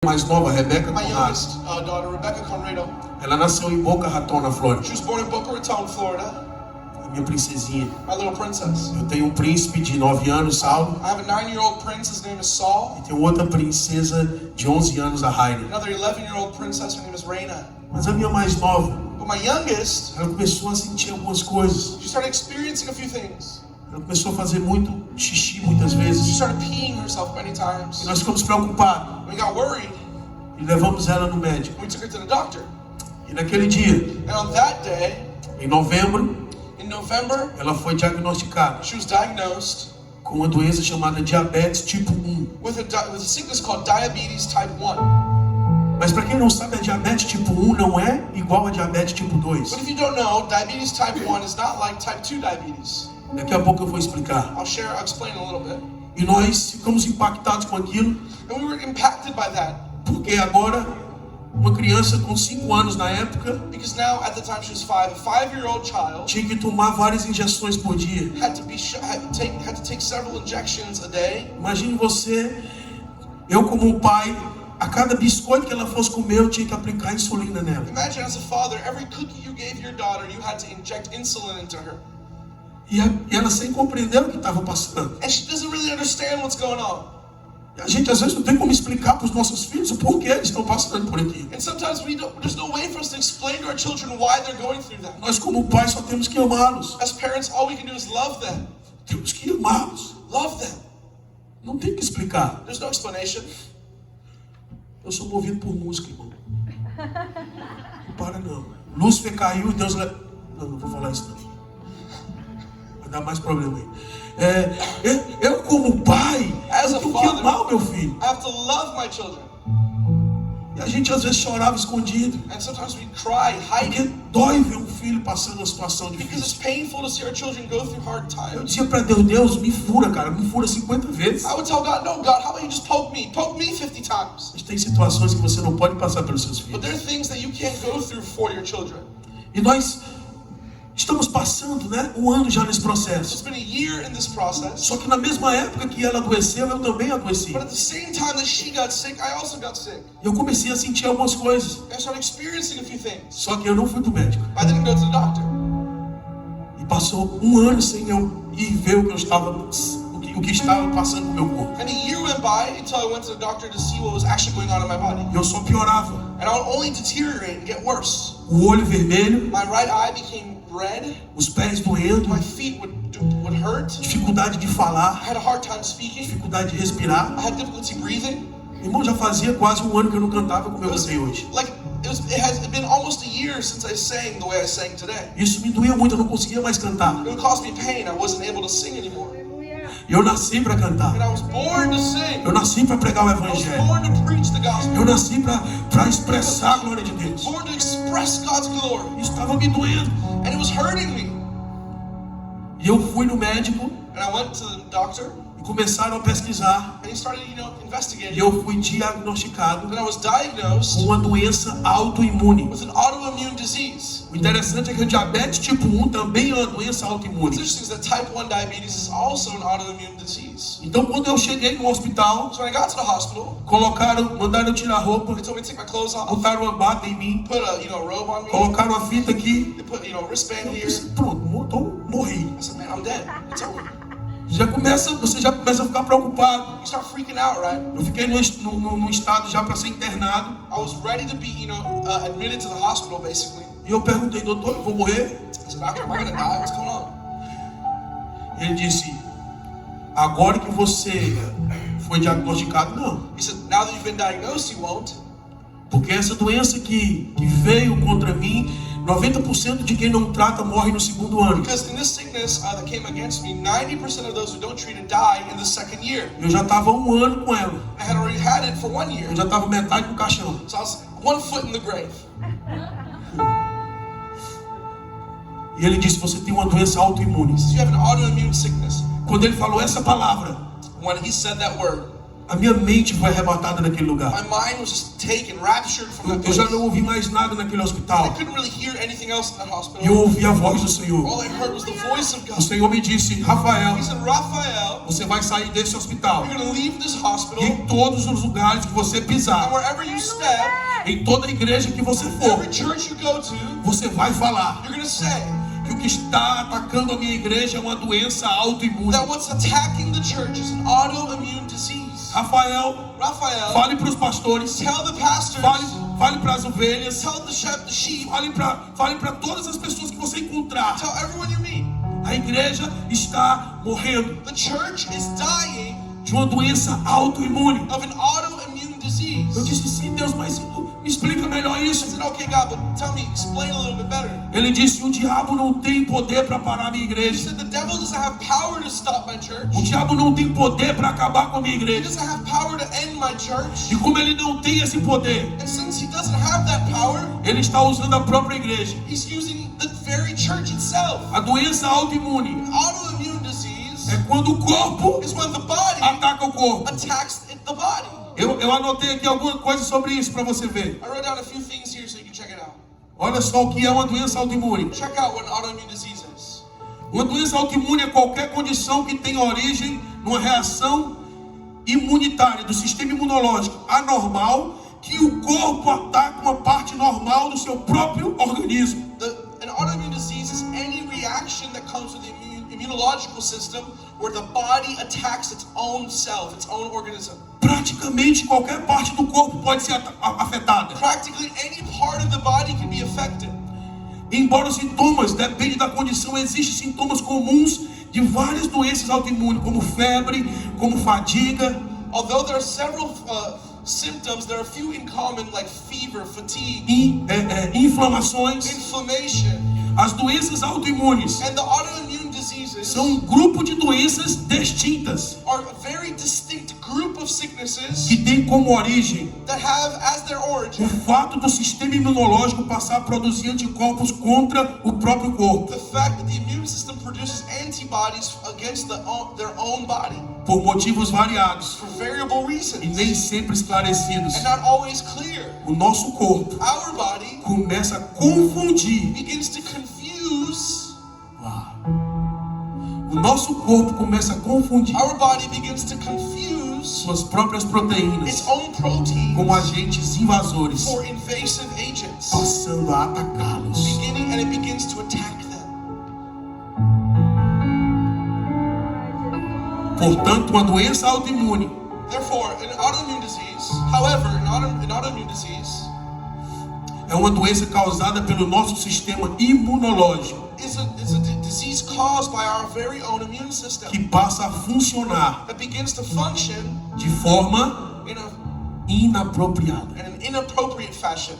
mais nova, Rebeca My Conrado, youngest daughter, Rebecca Conrado, ela nasceu em Boca Raton, na Flórida. she was born in Boca Raton, Florida. A minha princesinha. My little princess. Eu tenho um príncipe de 9 anos, Saulo. I have a 9-year-old prince, his name is Saul. E tenho outra princesa de 11 anos, a Heine. Another 11-year-old princess, her name is Reina. Mas a minha mais nova, But my youngest, ela começou a sentir algumas coisas. she started experiencing a few things. Ela começou a fazer muito xixi muitas She vezes. started peeing herself many times. E nós ficamos preocupados. We got worried. E levamos ela no médico. We took her to the doctor. E naquele dia, And on that day, em novembro, in November, ela foi diagnosticada she was diagnosed com uma doença chamada diabetes tipo 1. with a sickness called diabetes type 1. Mas para quem não sabe, a diabetes tipo 1 não é igual a diabetes tipo 2. But if you don't know, diabetes type 1 is not like type 2 diabetes. Daqui a pouco eu vou explicar. I'll explain a little bit. E nós ficamos impactados com aquilo, And we were impacted by that. porque agora uma criança com 5 anos na época Because now, at the time she was 5, a 5-year-old child tinha que tomar várias injeções por dia. had to take several injections a day. Imagine você, eu como pai, a cada biscoito que ela fosse comer, eu tinha que aplicar insulina nela. Imagine as a father, every cookie you gave your daughter, you had to inject insulin into her. E ela sem compreender o que estava passando. And she doesn't really understand what's going on. E a gente às vezes não tem como explicar para os nossos filhos o porquê eles estão passando por aqui. And sometimes there's no way for us to explain to our children why they're going through that. Nós como pais só temos que amá-los. As parents, all we can do is love them. Temos que amá-los. Love them. Não tem que explicar. There's no explanation. Eu sou movido por música, irmão. Não para não. Lúcifer caiu e Deus... Não vou falar isso não. Vai dar mais problema aí. Eu como pai, As a eu tenho que father, amar o meu filho. I have to love my children. E a gente às vezes chorava escondido. And sometimes we cry, hide Porque it, dói ver um filho passando uma situação because it's difícil. painful to see our children go through hard Eu times. dizia pra Deus, me fura, cara. Me fura 50 vezes. I would tell God, no, God, how about you just poke me? Poke me 50 times. Mas tem situações que você não pode passar pelos seus But filhos. there are things that you can't go through for your children. E nós estamos passando, né, um ano já nesse It's processo. been a year in this process. Só que na mesma época que ela adoeceu, eu também adoeci. But at the same time that she got sick, I also got sick. Eu comecei a sentir algumas coisas. I started experiencing a few things. Só que eu não fui pro médico. I didn't go to the doctor. E passou um ano sem eu ir ver o que eu estava, o que estava passando no meu corpo. And a year went by until I went to the doctor to see what was actually going on in my body. E eu só piorava. And I would only deteriorate and get worse. O olho vermelho, My right eye became red. os pés doendo, My feet would hurt. dificuldade de falar, I had a hard time speaking. dificuldade de respirar. I had difficulty breathing. Irmão, já fazia quase um ano que eu não cantava como eu It was cantei hoje. like it has been almost a year since I sang the way I sang today. Isso me doía muito, eu não conseguia mais cantar. It would cause me pain. I wasn't able to sing anymore. E eu nasci para cantar. And I was born to sing. Eu nasci para pregar o I was evangelho. born to preach the gospel. Eu nasci para expressar a glória de Deus. Born to express God's glory. Isso estava me doendo. And it was hurting me. E eu fui no médico And I went to the doctor e começaram a pesquisar. and he started, E investigating. eu fui diagnosticado And I was com diagnosed uma doença autoimune. with an autoimmune disease. O interessante é que o diabetes tipo 1 também é uma doença What's autoimune. interesting is that type 1 diabetes is also an autoimmune disease. Então quando eu cheguei no hospital, So when I got to the hospital, mandaram eu tirar a roupa, they told me to take my clothes off, botaram uma bata em mim, put a robe on me, colocaram a fita aqui. they put wristband Eu here. disse, pronto, então morri. I said, man, I'm dead. It's over. Você já começa a ficar preocupado. You start freaking out, right? Eu fiquei no estado já para ser internado. I was ready to be, admitted to the hospital, basically. E eu perguntei, doutor, eu vou morrer? I said, doctor, am I gonna die? What's going on? E ele disse, agora que você foi diagnosticado, não. He said, now that you've been diagnosed, you won't. Porque essa doença que veio contra mim, 90% de quem não trata morre no segundo ano. Because in this sickness that came against me, 90% of those who don't treat it die in the second year. Eu já estava um ano com ela. I had already had it for 1 year. Eu já estava metade no caixão. So I was 1 foot in the grave. E ele disse, você tem uma doença autoimune. He says, you have an autoimmune sickness. Quando ele falou essa palavra, When he said that word, A minha mente foi arrebatada naquele My lugar. mind was just taken, raptured from that Eu já place. não ouvi mais nada naquele I hospital. couldn't really hear anything else in that E eu hospital. ouvi a voz do Senhor. All I heard was the voice of O God. Senhor me disse: Rafael, He said, Raphael, você vai sair desse hospital. you're going to leave this E hospital, em todos os lugares que você and pisar, wherever you step, em toda a igreja que você for, every church you go to, você vai falar you're going to say que o que está atacando a minha igreja é uma doença autoimune. that what's attacking the church is an autoimmune disease. Rafael, Raphael, fale para os pastores, tell the pastors, fale para as ovelhas, tell the sheep, fale para todas as pessoas que você encontrar. tell everyone you meet. A igreja está morrendo The church is dying de uma doença autoimune. of an autoimmune disease. Eu disse: sim, Deus, mas me explica melhor I isso. said, okay, God, but tell me, explain a little bit better. Ele disse: o diabo não tem poder para parar a minha He igreja. said, the devil doesn't have power to stop my church. O diabo não tem poder para acabar com a minha He igreja. doesn't have power to end my church. E como ele não tem esse poder, And since he doesn't have that power, ele está usando a própria igreja. he's using the very church itself. A doença autoimune Autoimmune disease é quando o corpo is when the body ataca o corpo. attacks the body. Eu anotei aqui alguma coisa sobre isso para você ver. I wrote down a few things here so you can check it out. Olha só o que é uma doença autoimune. Check out what an autoimmune disease is. Uma doença autoimune é qualquer condição que tenha origem numa reação imunitária do sistema imunológico anormal, que o corpo ataca uma parte normal do seu próprio organismo. An autoimmune disease is any reaction that comes with the immunological system where the body attacks its own self, its own organism. Praticamente qualquer parte do corpo pode ser afetada. Practically any part of the body can be affected. Embora os sintomas dependem da condição, existem sintomas comuns de várias doenças autoimunes, como febre, como fadiga. Although there are several symptoms, there are a few in common like fever, fatigue, Inflamações. inflammation, As doenças autoimunes and the autoimmune diseases são um grupo de doenças distintas are a very distinct group of sicknesses que tem como origem that have as their o origin fato do sistema imunológico passar a produzir anticorpos contra o próprio corpo, the fact that the immune system produces antibodies against their own body por motivos variados for variable e reasons nem sempre esclarecidos. and not always clear. O nosso corpo Our body começa a confundir. begins to confuse. O nosso corpo começa a confundir Our body begins to confuse suas próprias proteínas its own proteins como agentes invasores, for invasive agents, passando a atacá-los. and it begins to attack them. Portanto, uma doença autoimune Therefore, an autoimmune disease, however, an autoimmune disease é uma doença causada pelo nosso sistema imunológico, is a disease caused by our very own immune system que passa a funcionar that begins to function de forma in inapropriada. an inappropriate fashion.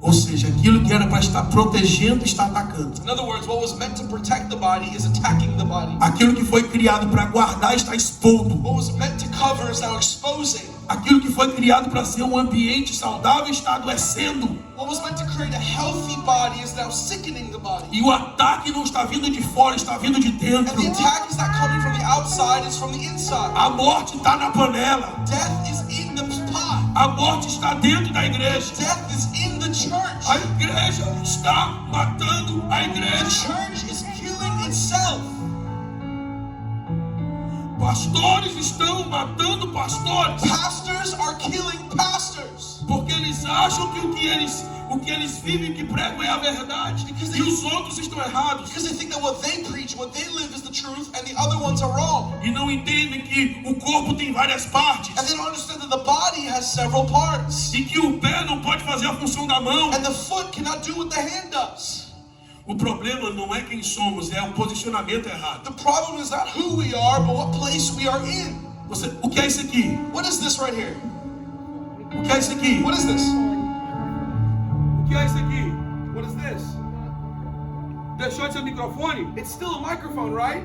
Ou seja, aquilo que era para estar protegendo está atacando. In other words, what was meant to protect the body is attacking the body. Aquilo que foi criado para guardar está expondo. What was meant to cover is now exposing. Aquilo que foi criado para ser um ambiente saudável está adoecendo. What was meant to create a healthy body is now sickening the body. E o ataque não está vindo de fora, está vindo de dentro. And the attack is not coming from the outside, it's from the inside. A morte está na panela. Death is in the pot. A morte está dentro da igreja. Death is in the church. A igreja está matando a The igreja. church is killing itself. Pastores estão matando pastores. Pastors are killing pastors. Porque eles acham que o que eles vivem, que pregam é a verdade. E os outros estão errados. Because they think that what they preach, what they live is the truth, and the other ones are wrong. E não entendem que o corpo tem várias partes. And they don't understand that the body has several parts. E que o pé não pode fazer a função da mão. And the foot cannot do what the hand does. O problema não é quem somos, é o posicionamento errado. The problem is not who we are, but what place we are in. O que é isso aqui? What is this right here? O que é isso aqui? What is this? O que é isso aqui? What is this? Deixou de ser microfone? It's still a microphone, right?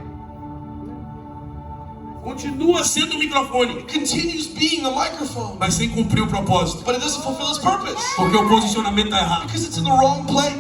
Continua sendo um microfone, It continues being a microphone, mas sem cumprir o propósito. but it doesn't fulfill its purpose Porque o posicionamento está errado. because it's in the wrong place.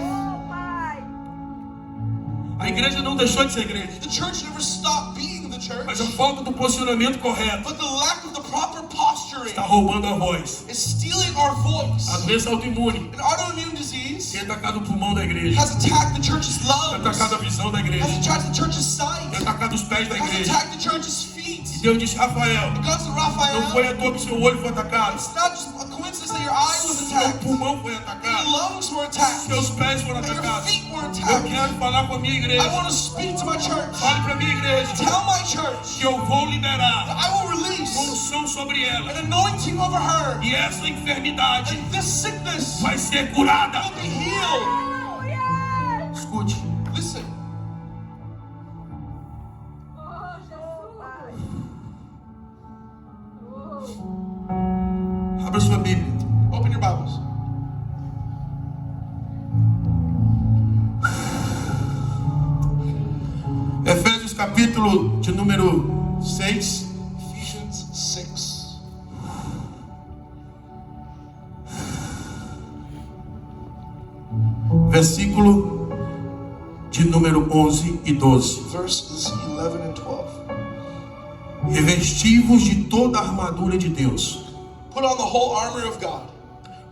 A igreja não deixou de ser igreja, The church never stopped being the church, mas a falta do posicionamento correto but the lack of the improper posturing está roubando a voz. is stealing our voice. A doença autoimune An autoimmune disease tem atacado o pulmão da igreja, has attacked the church's tem lungs, atacado a visão da igreja, has attacked the church's sight, tem atacado os pés da has igreja. attacked the church's feet. Deus disse, Rafael, God said, não Raphael, foi à toa que seu olho foi atacado, it's not just a coincidence that your eye was seu attacked, pulmão foi your atacado, lungs were attacked, seus pés foram that your atacados. feet were Eu attacked. quero falar com a minha I igreja. want to speak to my church. Fale para a minha igreja Tell my church que eu vou liberar that I will release unção sobre ela. an anointing over her. E essa enfermidade And this sickness vai ser curada. will be healed. Escute, Listen, abra sua Bíblia. open your Bibles. Efésios capítulo de número 6. Ephesians 6. Versículo de número 11 e 12. Verses 11 and 12. Revestivos de toda a armadura de Deus, Put on the whole armor of God,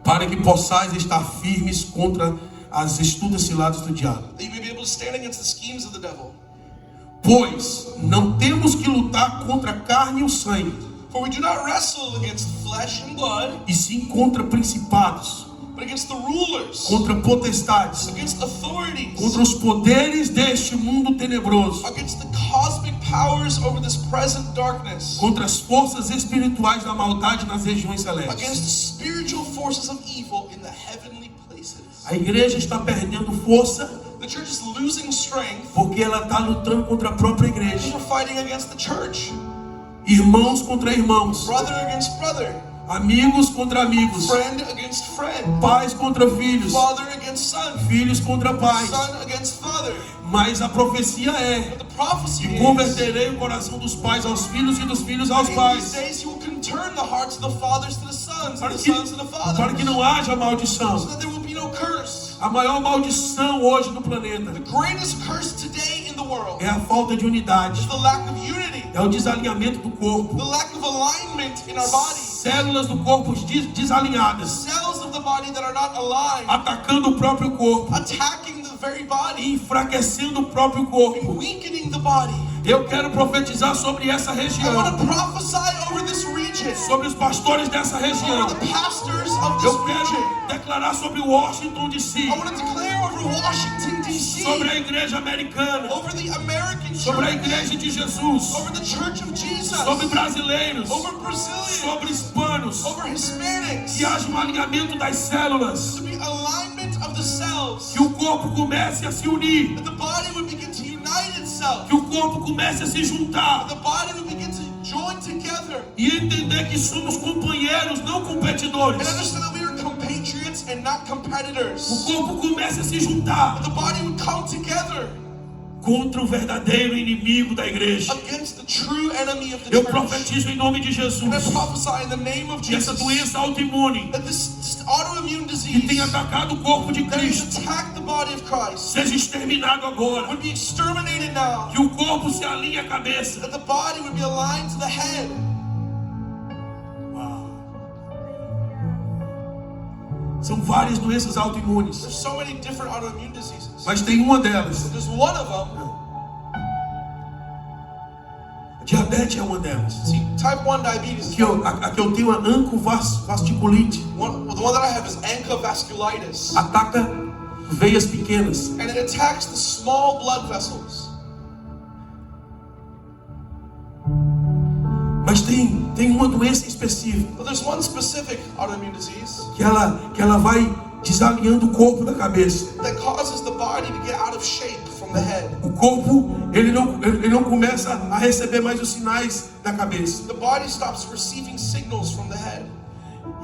para que possais estar firmes contra as astutas ciladas do diabo. that you may be able to stand against the schemes of the devil. Pois não temos que lutar contra a carne e o sangue, For we do not wrestle against flesh and blood, e sim contra principados, but against the rulers, contra potestades, against authorities, contra os poderes deste mundo tenebroso, against the cosmic powers over this present darkness, contra as forças espirituais da maldade nas regiões against celestes. the spiritual forces of evil in the heavenly places. A igreja está perdendo força The church is losing strength porque ela está lutando contra a própria because igreja. we're fighting against the church. Irmãos contra irmãos, Brother against brother, amigos contra amigos, friend against friend, pais contra filhos, father against son, filhos contra pais. son against father. Mas a profecia é: But the prophecy e is, converterei o coração dos pais aos filhos e dos filhos aos in these pais, days he will turn the hearts of the fathers to the sons, and para the que, sons to the fathers, para que não haja so maldição. that there will be no curse. A maior maldição hoje no planeta The greatest curse today in the world é a falta de unidade, is the lack of unity, é o desalinhamento do corpo, the lack of alignment in our bodies, células do corpo desalinhadas, cells of the body that are not aligned, atacando o próprio corpo, attacking the very body, enfraquecendo o próprio corpo. weakening the body. Eu quero profetizar sobre essa I região, want to prophesy over this region, sobre os pastores dessa região. over the pastors of this Eu region. quero declarar sobre Washington DC, I want to declare over Washington, D.C., sobre a igreja americana, over the American sobre a church, igreja de Jesus, over the Church of Jesus, sobre brasileiros, over Brazilians, sobre hispanos, over Hispanics, que haja um alinhamento das células, to be alignment of the cells, que o corpo comece a se unir, that the body would begin to unite itself, que o corpo comece a se juntar the body would begin to join together, e entender que somos companheiros, não and competidores. understand that we are compatriots and not O competitors. corpo comece a se juntar The body would come together contra o verdadeiro inimigo da igreja. against the true enemy of the Eu church. profetizo em nome de And I Jesus prophesy in the name of que essa Jesus doença autoimune that this autoimmune que disease tem atacado o corpo de that has Cristo attacked the body of Christ seja exterminado agora. would be exterminated now, Que o corpo se alinhe à cabeça. that the body would be aligned to the head. São várias doenças autoimunes, There's so many different autoimmune diseases. mas tem uma delas. There's one of them. A diabetes é uma delas. See, type 1 diabetes. A que eu tenho a ancovasticulite. The one that I have is ankylosing, Ataca veias pequenas. and it attacks the small blood vessels. Mas tem uma doença específica But there's one specific autoimmune disease que ela vai desalinhando o corpo da cabeça. that causes the body to get out of shape from the head. O corpo ele não começa a receber mais os sinais da cabeça The body stops receiving signals from the head.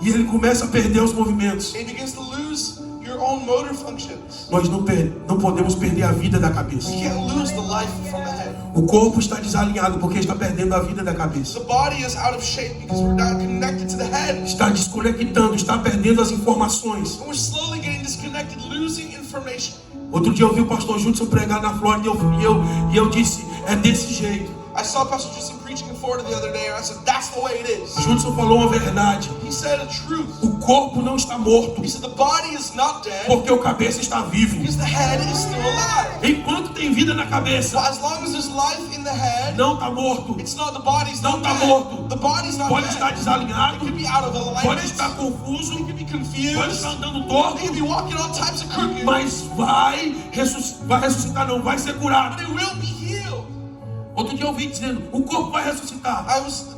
e ele começa a perder os movimentos. It begins to lose your own motor functions. Nós não podemos perder a vida da cabeça. You can't lose the life from the head. O corpo está desalinhado porque está perdendo a vida da cabeça. The body is out of shape because we're not connected to the head. Está desconectando, está perdendo as informações. And we're slowly getting disconnected, losing information. Outro dia eu vi o pastor Judson pregar na Flórida e eu disse, é desse jeito. I saw Pastor Justin preaching in Florida the other day, and I said, that's the way it is. Judson falou uma verdade. He said a truth. O corpo não está morto, He said the body is not dead porque o cabeça está vivo. because the head is still alive. Enquanto tem vida na So cabeça, as long as there's life in the head, não está morto. it's not, the body's Não not está dead. morto. The body's not Pode estar dead. It desalinhado, could be out of pode alignment. estar confuso, It could be pode confused. estar andando It torto, could be walking all types of crooked. mas vai ressuscitar, não, vai ser curado. But it will be healed. Outro dia eu ouvi dizendo, o corpo vai ressuscitar.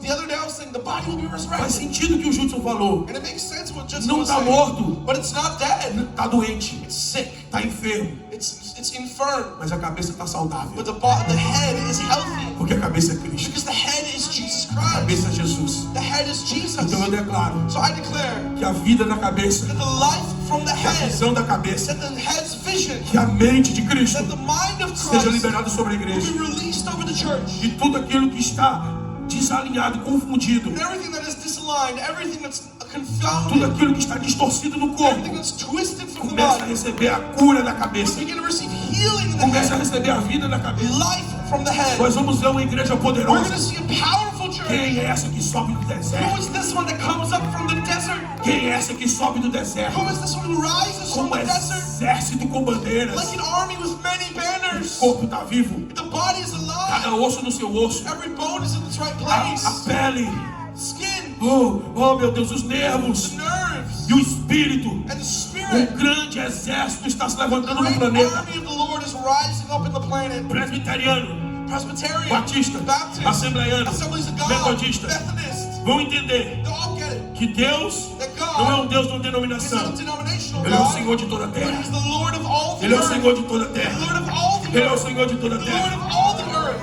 The other day I was saying the body will be Faz resurrected. sentido o que o Judson falou. And it makes sense what Justin Não was está saying. morto, But it's not dead. está doente, It's sick. está enfermo, It's infirm. mas a cabeça está saudável. But the head is healthy. Porque a cabeça é Cristo, Because the head is Jesus a Christ. cabeça é Jesus. The head is Jesus. Então eu declaro So I declare que a vida na cabeça, that the life from the que a head, visão da cabeça, that the head's vision, que a mente de Cristo that the mind of seja Christ liberada sobre a will igreja. be released over the church. E tudo aquilo que está desalinhado, confundido, And everything that is disaligned, everything that's tudo confounded, aquilo que está distorcido no corpo, everything that's twisted from the começa a body, receber a cura da cabeça, begin to receive healing in the começa a head, receber a vida da cabeça. life from the head. Nós vamos ver uma igreja We're going to poderosa. see a powerful church. Quem é essa que sobe do Who deserto? is this one that comes up from the desert? Quem é essa que sobe do deserto? Who is this one who rises from Como the desert? exército com bandeiras. Like an army with many O banners. corpo está vivo, The body is alive. cada osso no seu osso, Every bone is in its right a place. pele, Skin, oh meu Deus, os nervos the nerves, e o espírito. and the Um spirit. grande exército está se The levantando no great planeta. army of the Lord is rising up in the planet. Presbiteriano, Presbyterian, Batista, Baptist, Assembleiano, Assemblies of God, Metodista, Methodist. vão entender They all get it. que Deus That não é God um Deus de uma is not a denominação. denominational Ele é o God, Senhor de toda a but terra. He's the Lord of all the Ele é o earth. Senhor de toda a The terra. Lord of all the Ele é o earth. Senhor de toda a The Lord terra. of all the earth.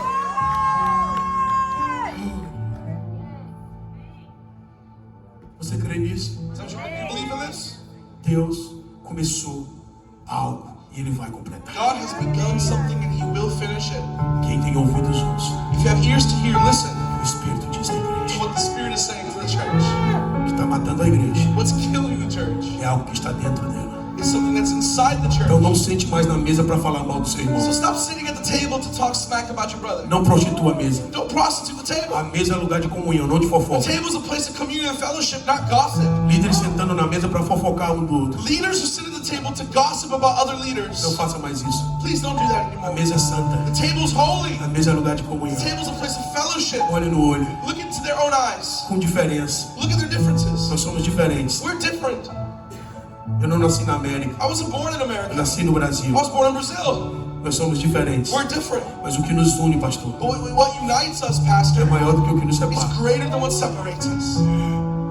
Você crê nisso? Is that what you believe in this? Deus começou algo e Ele vai completar. God has begun something and He will finish it. Quem tem ouvidos, ouça. If you have ears to hear, listen O Espírito diz à to igreja. what the Spirit is saying to the church. O que está matando a igreja What's killing the church é algo que está dentro dela. is something that's inside the Então church. não sente mais na mesa para falar mal do seu irmão. So stop sitting at the table to talk smack about your brother. Não prostitua a mesa. Don't prostitute the table. A mesa é lugar de comunhão, não de The fofoca. table is a place of communion and fellowship, not gossip. Líderes sentando na mesa para fofocar um do outro. Leaders who sit at the table to gossip about other leaders. Não faça mais isso. Please don't do that A anymore. mesa é santa. The table's holy. A mesa é lugar de The comunhão. table's a place of fellowship. Olhe no olho, Look into their own eyes. com diferença. Look at their differences. Nós somos diferentes. We're different. Eu não nasci na América, I wasn't born in eu America. nasci no I Brasil. was born in Brazil. Nós somos diferentes. We're different. Mas o que nos une, pastor, But what unites us, é Pastor, maior do que o que nos is separa. greater than what separates us.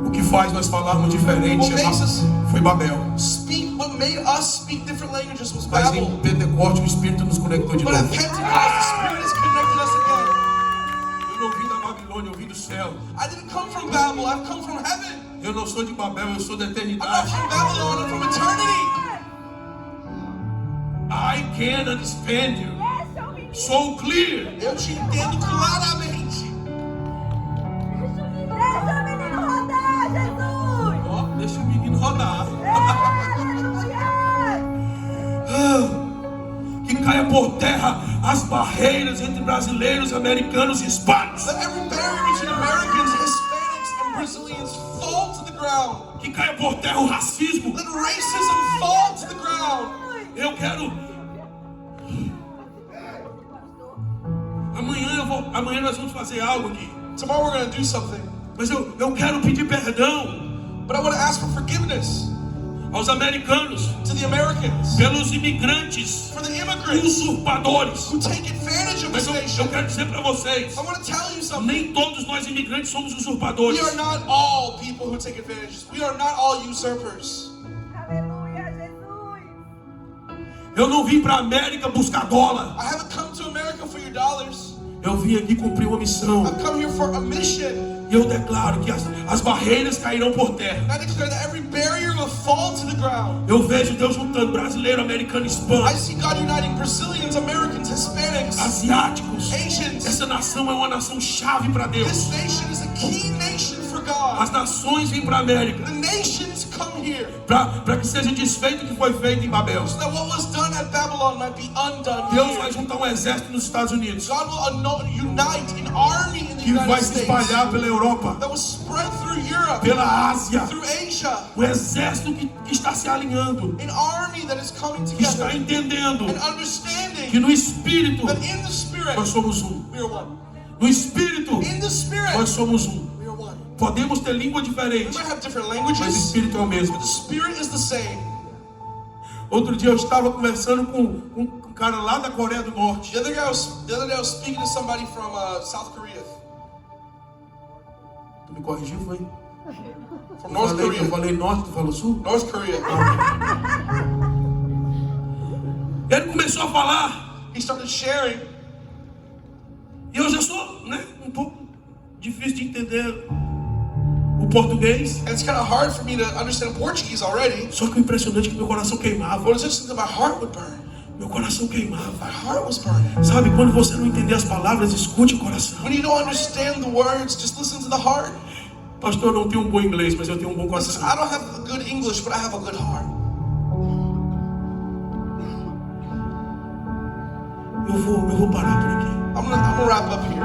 O que faz nós falarmos diferente foi Babel. What made us speak different languages was Mas em Babel. Pentecoste o Espírito nos conectou de But at novo. Pentecost, the Spirit has connected us again. Eu não vim da Babilônia, eu vim do céu. I didn't come from Babel, I've come from heaven. Eu não sou de Babel, eu sou da I'm not eternidade. from Babylon, I'm from eternity. I can understand you. So clear. Eu te entendo claramente. Deixa o menino rodar, Jesus! Ó, deixa o menino rodar. Que caia por terra as barreiras entre brasileiros, americanos e hispanos. Let every barrier between Americans, Hispanics, and Brazilians fall to the ground. Que caia por terra o racismo. Let racism fall to the ground. Eu quero. Amanhã nós vamos fazer algo aqui. Tomorrow we're going to do something. Mas eu quero pedir perdão But I want to ask for forgiveness aos americanos to the Americans, pelos imigrantes for the immigrants usurpadores. who take advantage of Mas this eu nation. quero dizer para vocês, I want to tell you something. nem todos nós imigrantes somos We usurpadores. are not all people who take advantage. We are not all usurpers. Aleluia, Jesus! Eu não vim para a América buscar dólar. I haven't come to America for your dollars. Eu vim aqui cumprir uma missão. I've come here for a mission. E eu declaro que as barreiras cairão por terra. And I declare that every barrier will fall to the ground. Eu vejo Deus juntando brasileiro, americano, I hispano, see God uniting Brazilians, Americans, Hispanics, asiáticos. Asians. Essa nação é uma nação chave para Deus. This nation is a key nation for God. As nações vêm para a América The nations come here para que seja desfeito o que foi feito em Babel. So that what was done at Babylon might be undone Deus here. vai juntar um exército nos Estados Unidos God will unite an army in the que vai United se States espalhar pela Europa, that will spread through Europe, pela Ásia. through Asia. O exército que está se alinhando, An army that is coming que está together entendendo and que understanding no Espírito that in the Spirit nós somos um. we are one. No Espírito In the Spirit nós somos um. we are one. Podemos ter língua We diferente, might have different mas o languages, Espírito é o mesmo. but the Spirit is the same. Outro dia eu estava conversando com um cara lá da Coreia do Norte. The other day I was speaking to somebody from South Korea, Tu me corrigiu, foi? from Eu North falei Korea. norte, tu falou sul? North Korea. Ele começou a falar, He started sharing. e eu já sou, né, um pouco difícil de entender o português. And it's kind of hard for me to understand Portuguese already. Só que o impressionante é que meu coração queimava. But it's interesting that my heart would burn. Meu coração queimava. My heart was burning. Sabe, quando você não entender as palavras, escute o coração. When you don't understand the words, just listen to the heart. Pastor, eu não tenho um bom inglês, mas eu tenho um bom Listen, coração. I don't have a good English, but I have a good heart. Eu vou parar por aqui. I'm gonna wrap up here.